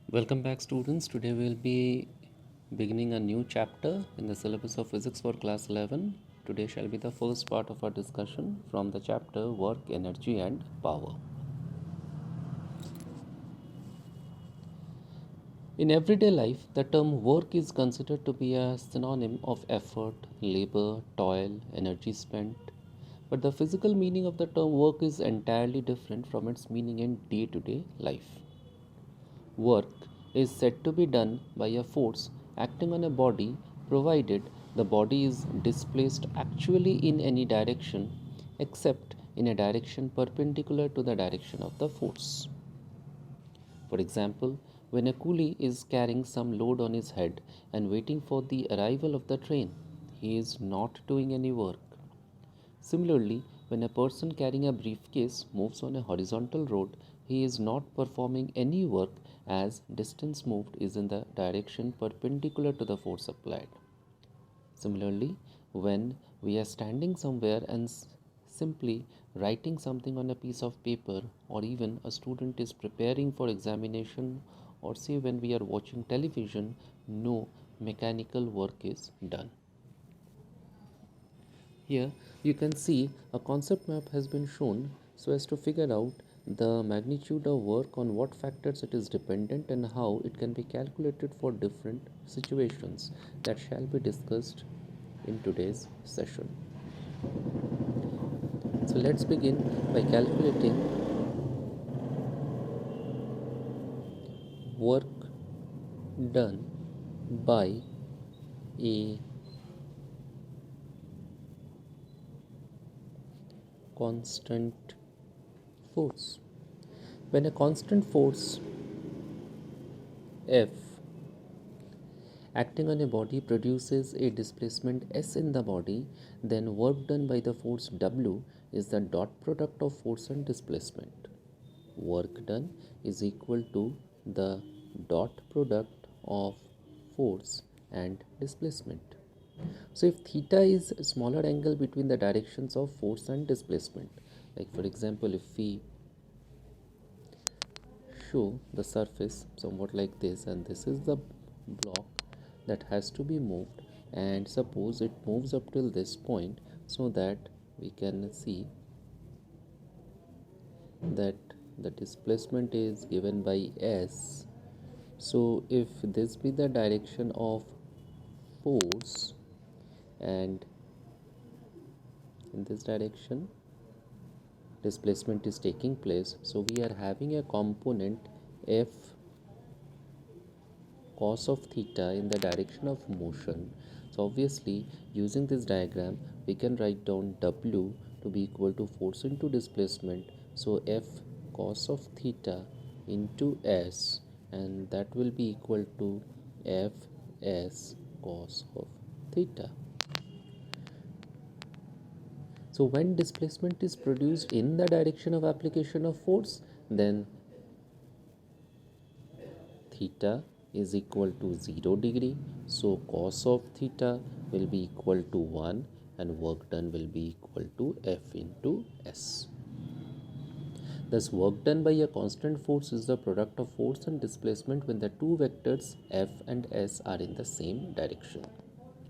Welcome back, students. Today we'll be beginning a new chapter in the syllabus of physics for class 11. Today shall be the first part of our discussion from the chapter Work, Energy and Power. In everyday life, the term work is considered to be a synonym of effort, labor, toil, energy spent. But the physical meaning of the term work is entirely different from its meaning in day-to-day life. Work is said to be done by a force acting on a body provided the body is displaced actually in any direction except in a direction perpendicular to the direction of the force. For example, when a coolie is carrying some load on his head and waiting for the arrival of the train, he is not doing any work. Similarly, when a person carrying a briefcase moves on a horizontal road, he is not performing any work as distance moved is in the direction perpendicular to the force applied. Similarly, when we are standing somewhere and simply writing something on a piece of paper, or even a student is preparing for examination, or say when we are watching television, no mechanical work is done. Here you can see a concept map has been shown so as to figure out the magnitude of work, on what factors it is dependent, and how it can be calculated for different situations that shall be discussed in today's session. So let's begin by calculating work done by a constant force. When a constant force F acting on a body produces a displacement S in the body, then work done by the force W is the dot product of force and displacement. Work done is equal to the dot product of force and displacement. So if theta is a smaller angle between the directions of force and displacement, like for example, if we show the surface somewhat like this, and this is the block that has to be moved, and suppose it moves up till this point, so that we can see that the displacement is given by S. So if this be the direction of force, and in this direction displacement is taking place, so we are having a component F cos of theta in the direction of motion. So obviously, using this diagram, we can write down W to be equal to force into displacement. So F cos of theta into S, and that will be equal to F S cos of theta. So when displacement is produced in the direction of application of force, then theta is equal to 0 degree. So cos of theta will be equal to 1, and work done will be equal to F into S. Thus, work done by a constant force is the product of force and displacement when the two vectors F and S are in the same direction.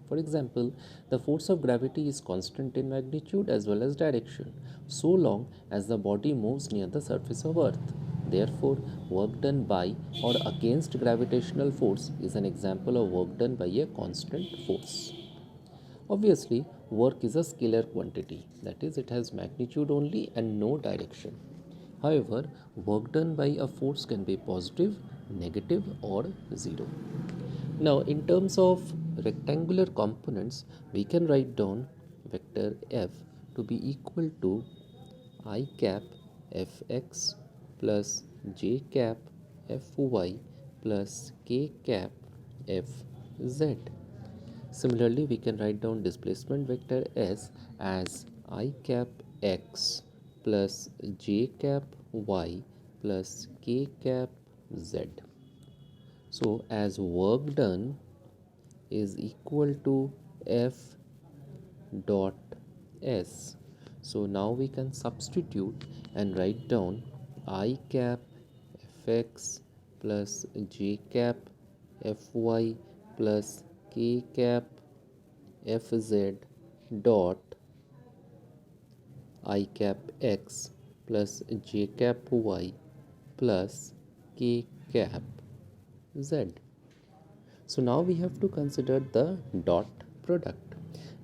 For example, the force of gravity is constant in magnitude as well as direction, so long as the body moves near the surface of Earth. Therefore, work done by or against gravitational force is an example of work done by a constant force. Obviously, work is a scalar quantity, that is, it has magnitude only and no direction. However, work done by a force can be positive, negative, or zero. Now, in terms of rectangular components, we can write down vector F to be equal to I cap Fx plus j cap Fy plus k cap Fz. Similarly, we can write down displacement vector S as I cap x plus j cap y plus k cap z. So as work done is equal to F dot S. So now we can substitute and write down I cap Fx plus j cap fy plus k cap fz dot I cap x plus j cap y plus k cap z. So now we have to consider the dot product.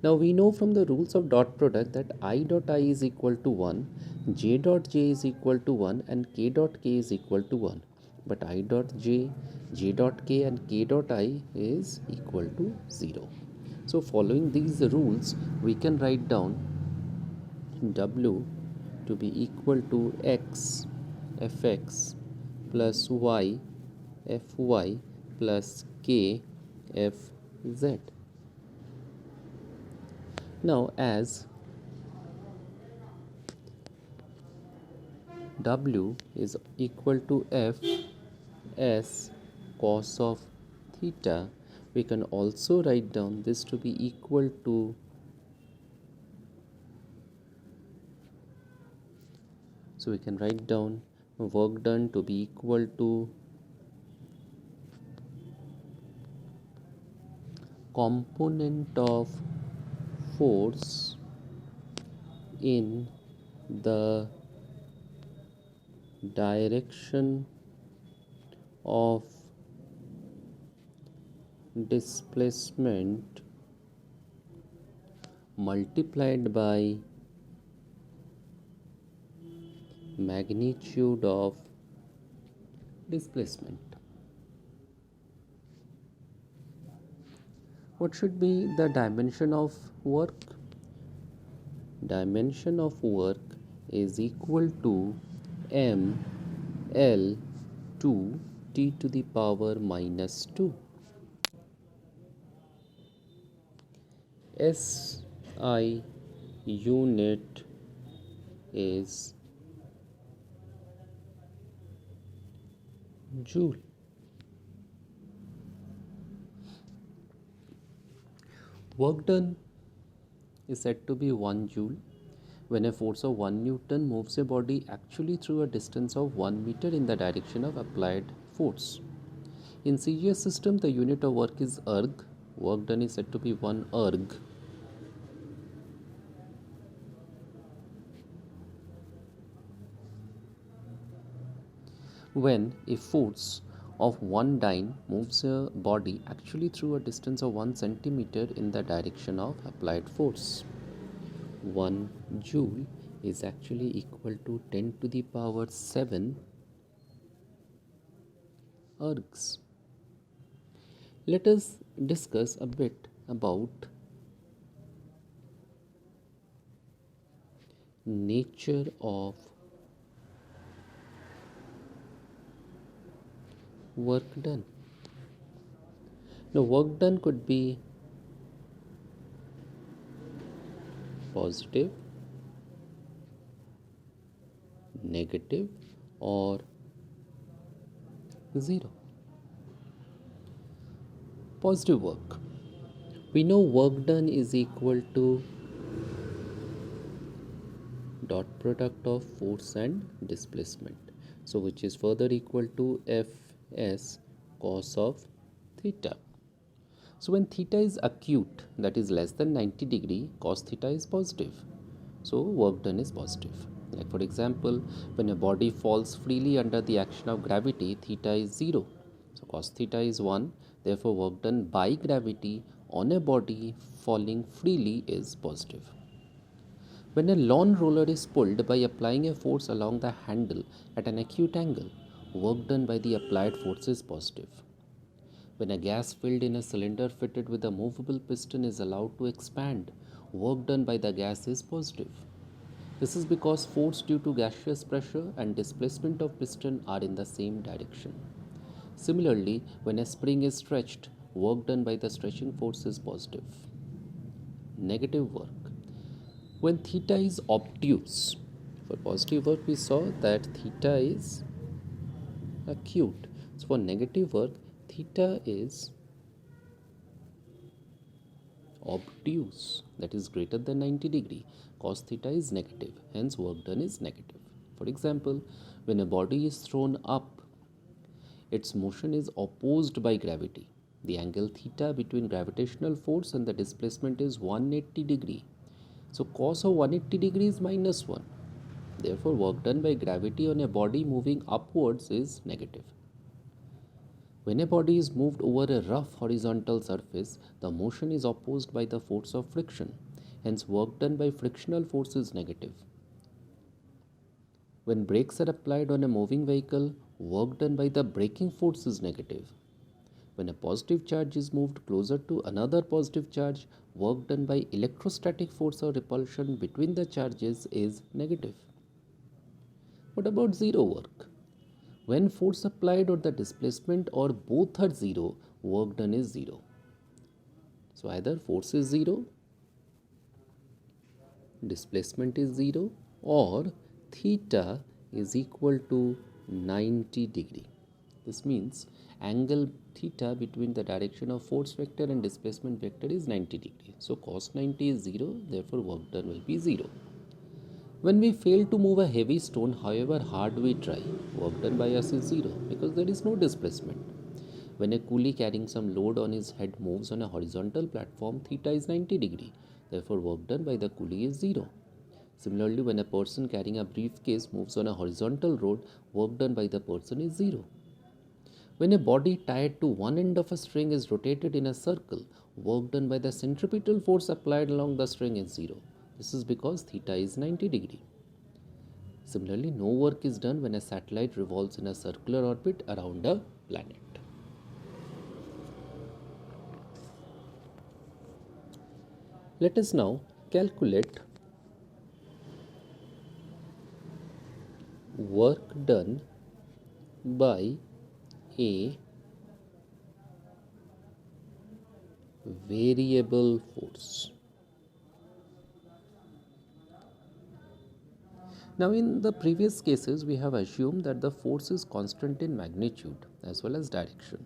Now we know from the rules of dot product that I dot I is equal to 1, j dot j is equal to 1 and k dot k is equal to 1. But I dot j, j dot k and k dot I is equal to 0. So following these rules, we can write down W to be equal to x fx plus y fy plus k fz. Now as W is equal to f s cos of theta, we can also write down this to be equal to, so we can write down work done to be equal to component of force in the direction of displacement multiplied by magnitude of displacement. What should be the dimension of work? Dimension of work is equal to m L 2 t to the power minus 2. SI unit is joule. Work done is said to be 1 joule when a force of 1 Newton moves a body actually through a distance of 1 meter in the direction of applied force. In CGS system, the unit of work is erg. Work done is said to be 1 erg. When a force of 1 dyne moves a body actually through a distance of 1 centimeter in the direction of applied force. 1 joule is actually equal to 10 to the power 7 ergs. Let us discuss a bit about nature of work done. Now, work done could be positive, negative, or 0. Positive work. We know work done is equal to dot product of force and displacement. So, which is further equal to Fs cos of theta. So when theta is acute, that is less than 90 degree, cos theta is positive. So work done is positive. Like for example, when a body falls freely under the action of gravity, theta is 0. So cos theta is 1. Therefore work done by gravity on a body falling freely is positive. When a lawn roller is pulled by applying a force along the handle at an acute angle, work done by the applied force is positive. When a gas filled in a cylinder fitted with a movable piston is allowed to expand, work done by the gas is positive. This is because force due to gaseous pressure and displacement of piston are in the same direction. Similarly, when a spring is stretched, work done by the stretching force is positive. Negative work. When theta is obtuse, for positive work we saw that theta is acute. So for negative work, theta is obtuse, that is greater than 90 degree. Cos theta is negative, hence work done is negative. For example, when a body is thrown up its motion is opposed by gravity. The angle theta between gravitational force and the displacement is 180 degree. So cos of 180 degree is minus 1. Therefore, work done by gravity on a body moving upwards is negative. When a body is moved over a rough horizontal surface, the motion is opposed by the force of friction. Hence, work done by frictional force is negative. When brakes are applied on a moving vehicle, work done by the braking force is negative. When a positive charge is moved closer to another positive charge, work done by electrostatic force or repulsion between the charges is negative. What about zero work? When force applied or the displacement or both are zero, work done is zero. So either force is zero, displacement is zero, or theta is equal to 90 degree. This means angle theta between the direction of force vector and displacement vector is 90 degree. So cos 90 is 0, therefore work done will be 0. When we fail to move a heavy stone, however hard we try, work done by us is 0 because there is no displacement. When a coolie carrying some load on his head moves on a horizontal platform, theta is 90 degree. Therefore, work done by the coolie is 0. Similarly, when a person carrying a briefcase moves on a horizontal road, work done by the person is 0. When a body tied to one end of a string is rotated in a circle, work done by the centripetal force applied along the string is 0. This is because theta is 90 degree. Similarly, no work is done when a satellite revolves in a circular orbit around a planet. Let us now calculate work done by a variable force. Now, in the previous cases, we have assumed that the force is constant in magnitude as well as direction,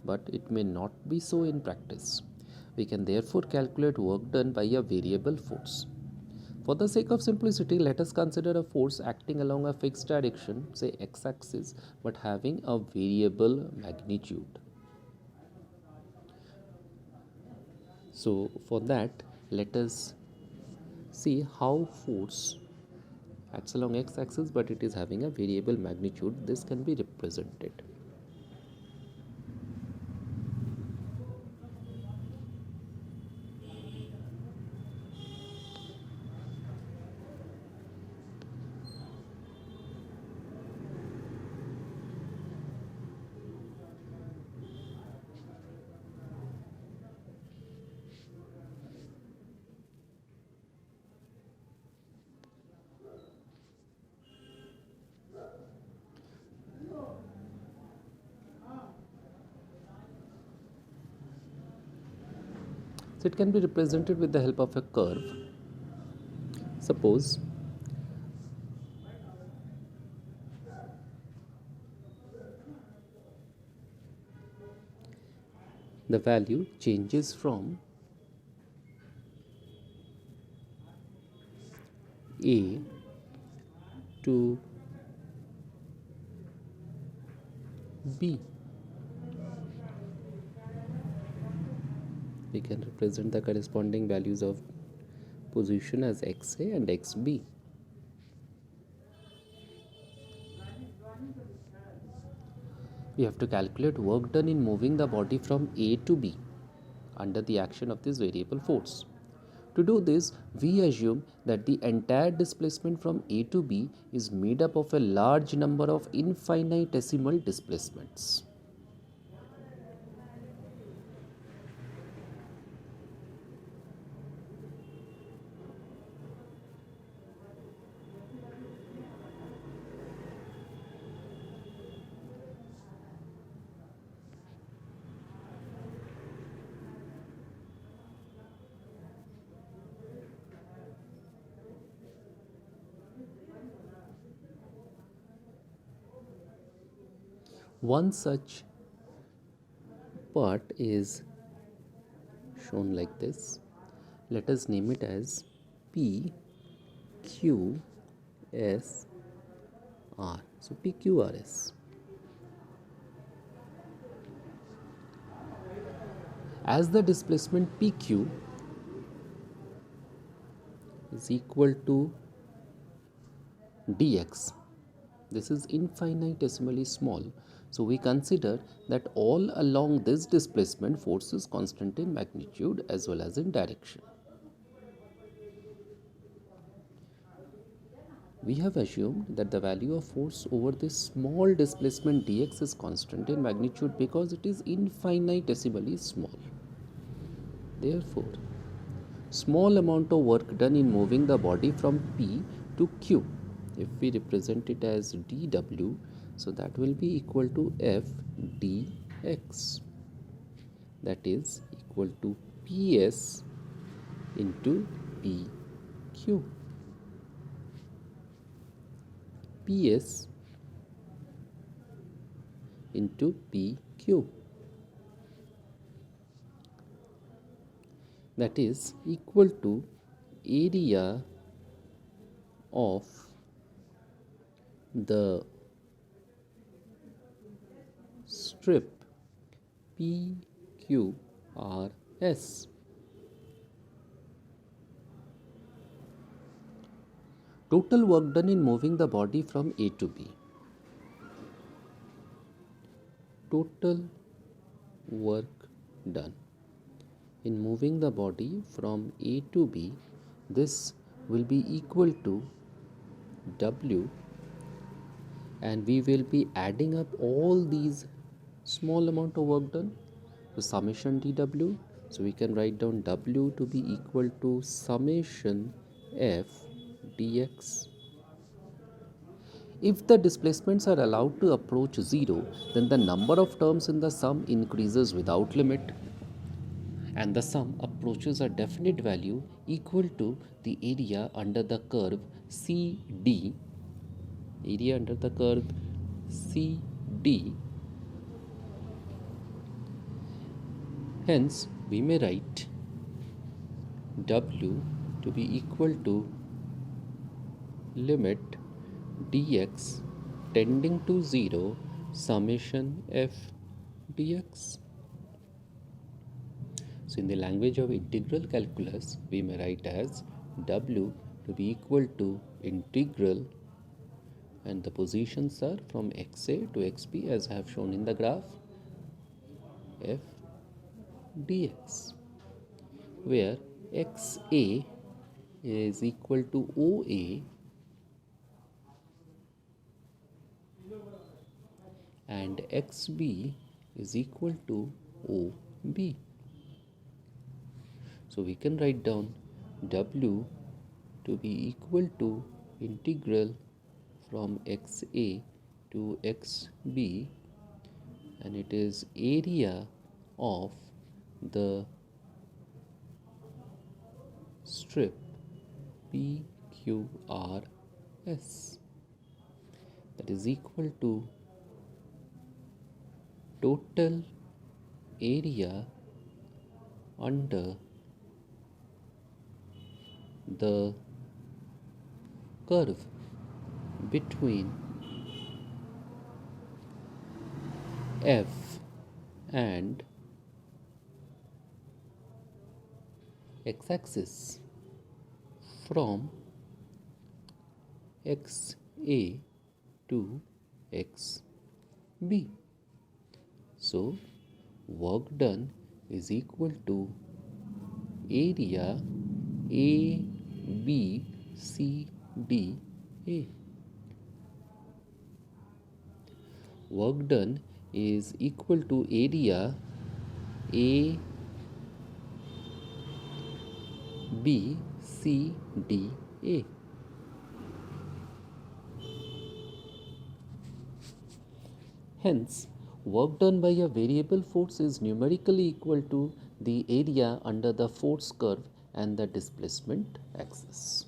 but it may not be so in practice. We can therefore calculate work done by a variable force. For the sake of simplicity, let us consider a force acting along a fixed direction, say x-axis, but having a variable magnitude. So, for that, let us see how force acts along x-axis, but it is having a variable magnitude. This can be represented. So it can be represented with the help of a curve. Suppose the value changes from A to B. We can represent the corresponding values of position as XA and XB. We have to calculate work done in moving the body from A to B under the action of this variable force. To do this, we assume that the entire displacement from A to B is made up of a large number of infinitesimal displacements. One such part is shown like this. Let us name it as P, Q, S, R. So PQRS. As the displacement PQ is equal to dx, this is infinitesimally small, so we consider that all along this displacement force is constant in magnitude as well as in direction. We have assumed that the value of force over this small displacement dx is constant in magnitude because it is infinitesimally small. Therefore, small amount of work done in moving the body from P to Q, if we represent it as dW, so that will be equal to F dx, that is equal to PS into PQ. PS into PQ, that is equal to area of the strip PQRS. Total work done in moving the body from A to B. Total work done in moving the body from A to B, this will be equal to W, and we will be adding up all these small amount of work done, so summation dW, so we can write down W to be equal to summation F dx. If the displacements are allowed to approach zero, then the number of terms in the sum increases without limit, and the sum approaches a definite value equal to the area under the curve CD. Area under the curve CD. Hence, we may write W to be equal to limit dx tending to 0 summation f dx. So in the language of integral calculus, we may write as W to be equal to integral, and the positions are from xa to xb as I have shown in the graph, f dx, where xa is equal to OA and xb is equal to OB. So we can write down W to be equal to integral from xa to xb, and it is area of the strip PQRS, that is equal to total area under the curve between F and x-axis from xa to xb. So work done is equal to area ABCDA. Work done is equal to area ABCDA. Hence, work done by a variable force is numerically equal to the area under the force curve and the displacement axis.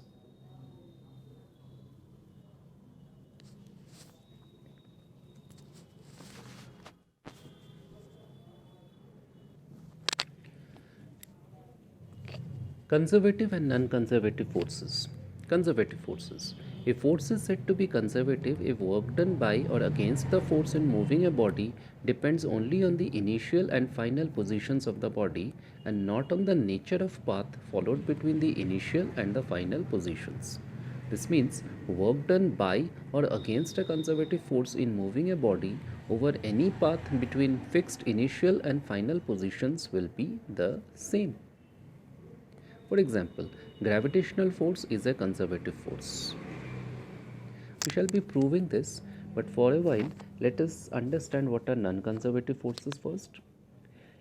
Conservative and non-conservative forces. Conservative forces. A force is said to be conservative if work done by or against the force in moving a body depends only on the initial and final positions of the body and not on the nature of path followed between the initial and the final positions. This means work done by or against a conservative force in moving a body over any path between fixed initial and final positions will be the same. For example, gravitational force is a conservative force. We shall be proving this, but for a while, let us understand what are non-conservative forces first.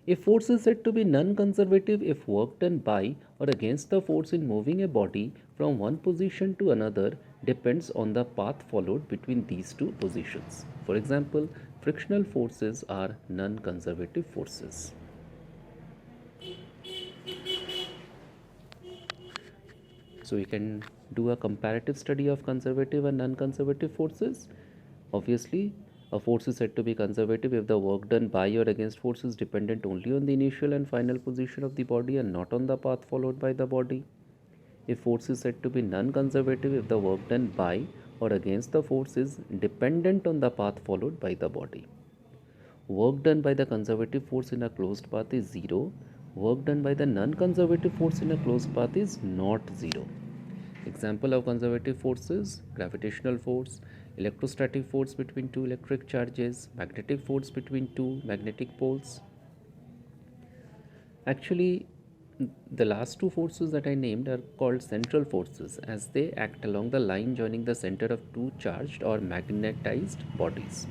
A force is said to be non-conservative if work done by or against the force in moving a body from one position to another depends on the path followed between these two positions. For example, frictional forces are non-conservative forces. So we can do a comparative study of conservative and non-conservative forces. Obviously, a force is said to be conservative if the work done by or against force is dependent only on the initial and final position of the body and not on the path followed by the body. A force is said to be non-conservative if the work done by or against the force is dependent on the path followed by the body. Work done by the conservative force in a closed path is 0. Work done by the non-conservative force in a closed path is not 0. Example of conservative forces: gravitational force, electrostatic force between two electric charges, magnetic force between two magnetic poles. Actually, the last two forces that I named are called central forces as they act along the line joining the center of two charged or magnetized bodies.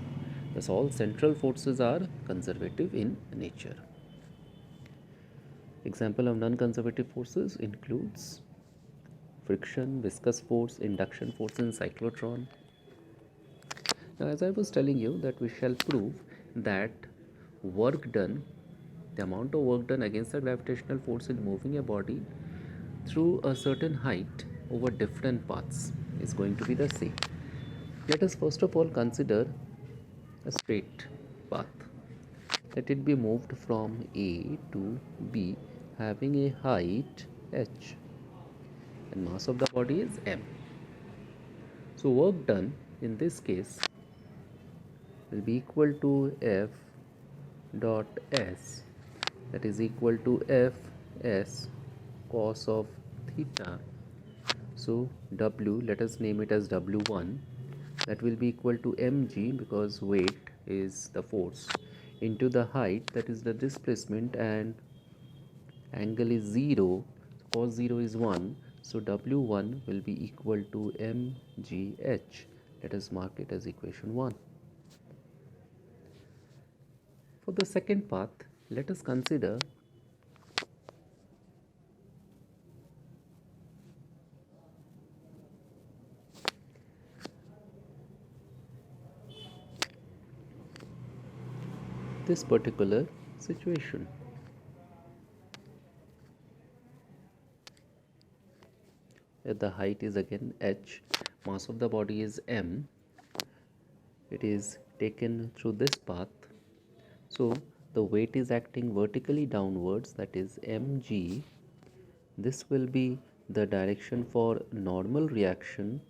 Thus, all central forces are conservative in nature. Example of non-conservative forces includes friction, viscous force, induction force in cyclotron. Now, as I was telling you that we shall prove that work done, the amount of work done against the gravitational force in moving a body through a certain height over different paths is going to be the same. Let us first of all consider a straight path. Let it be moved from A to B having a height h and mass of the body is m. So work done in this case will be equal to F dot S, that is equal to Fs cos of theta. So W, let us name it as W1, that will be equal to mg because weight is the force into the height, that is the displacement, and angle is 0, cos 0 is 1, so W1 will be equal to mgh. Let us mark it as equation 1. For the second path, let us consider this particular situation. The height is again h, mass of the body is m, it is taken through this path, so the weight is acting vertically downwards, that is mg. This will be the direction for normal reaction.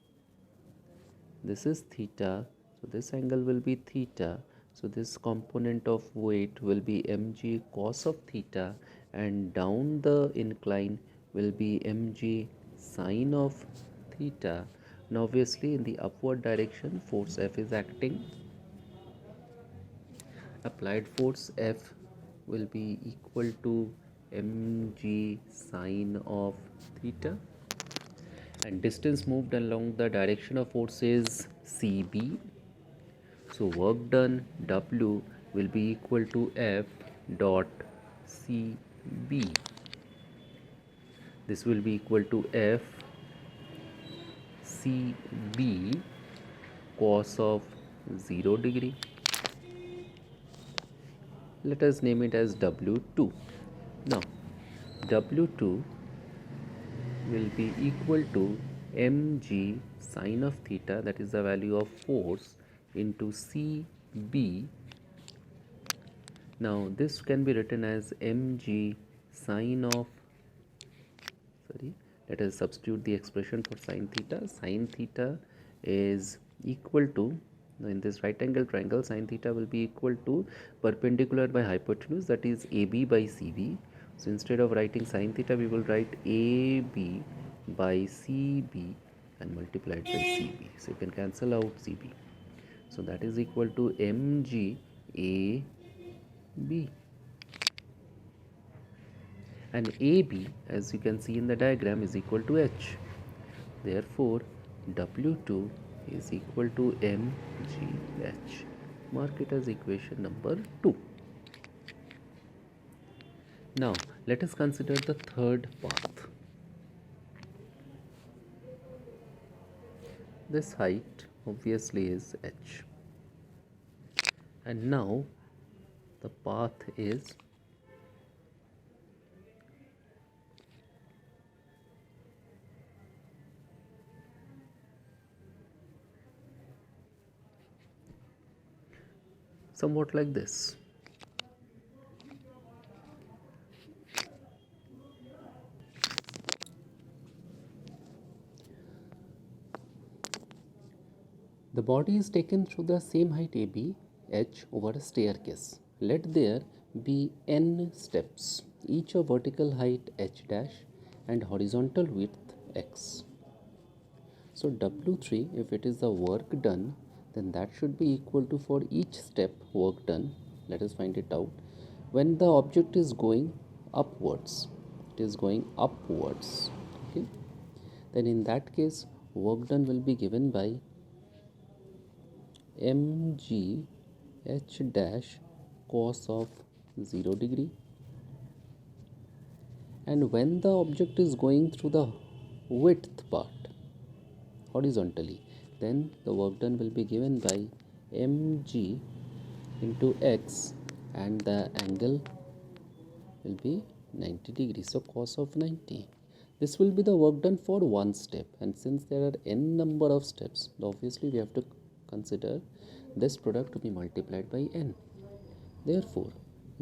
This is theta, so this angle will be theta, so this component of weight will be mg cos of theta, and down the incline will be mg sine of theta. Now obviously in the upward direction force F is acting. Applied force F will be equal to mg sine of theta, and distance moved along the direction of force is CB. So work done W will be equal to F dot CB. This will be equal to F CB cos of 0 degree. Let us name it as W2. Now W2 will be equal to mg sine of theta, that is the value of force, into CB. Now this can be written as mg sine of, let us substitute the expression for sine theta. Sine theta is equal to, in this right angle triangle, sin theta will be equal to perpendicular by hypotenuse, that is AB by CB. So instead of writing sin theta, we will write AB by CB and multiply it by CB. So you can cancel out CB. So that is equal to mg AB. And AB, as you can see in the diagram, is equal to H. Therefore, W2 is equal to mgh. Mark it as equation number 2. Now, let us consider the third path. This height obviously is h. And now, the path is somewhat like this. The body is taken through the same height AB, h over a staircase. Let there be n steps, each of vertical height h dash and horizontal width x. So W3, if it is the work done, then that should be equal to, for each step work done, let us find it out. When the object is going upwards, it is going upwards, okay, then in that case work done will be given by mg h dash cos of 0 degree. And when the object is going through the width part horizontally, then the work done will be given by mg into x, and the angle will be 90 degrees, so cos of 90. This will be the work done for one step, and since there are n number of steps, obviously we have to consider this product to be multiplied by n. Therefore,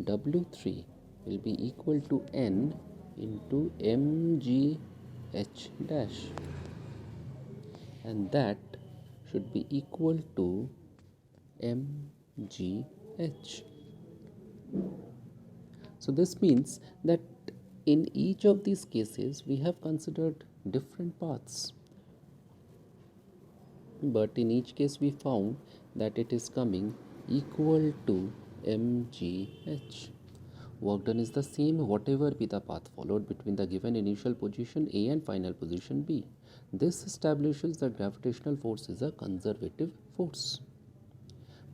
W3 will be equal to n into mg h dash, and that should be equal to mgh. So this means that in each of these cases we have considered different paths, but in each case we found that it is coming equal to mgh. Work done is the same whatever be the path followed between the given initial position A and final position B. This establishes that gravitational force is a conservative force.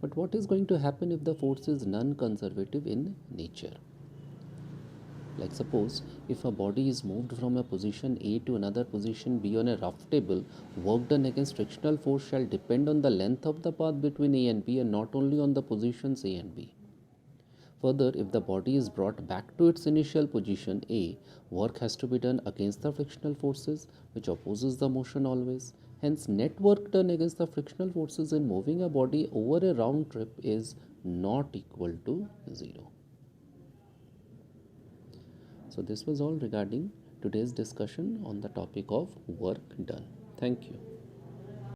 But what is going to happen if the force is non-conservative in nature? Like suppose if a body is moved from a position A to another position B on a rough table, work done against frictional force shall depend on the length of the path between A and B and not only on the positions A and B. Further, if the body is brought back to its initial position A, work has to be done against the frictional forces which opposes the motion always. Hence, net work done against the frictional forces in moving a body over a round trip is not equal to 0. So this was all regarding today's discussion on the topic of work done. Thank you.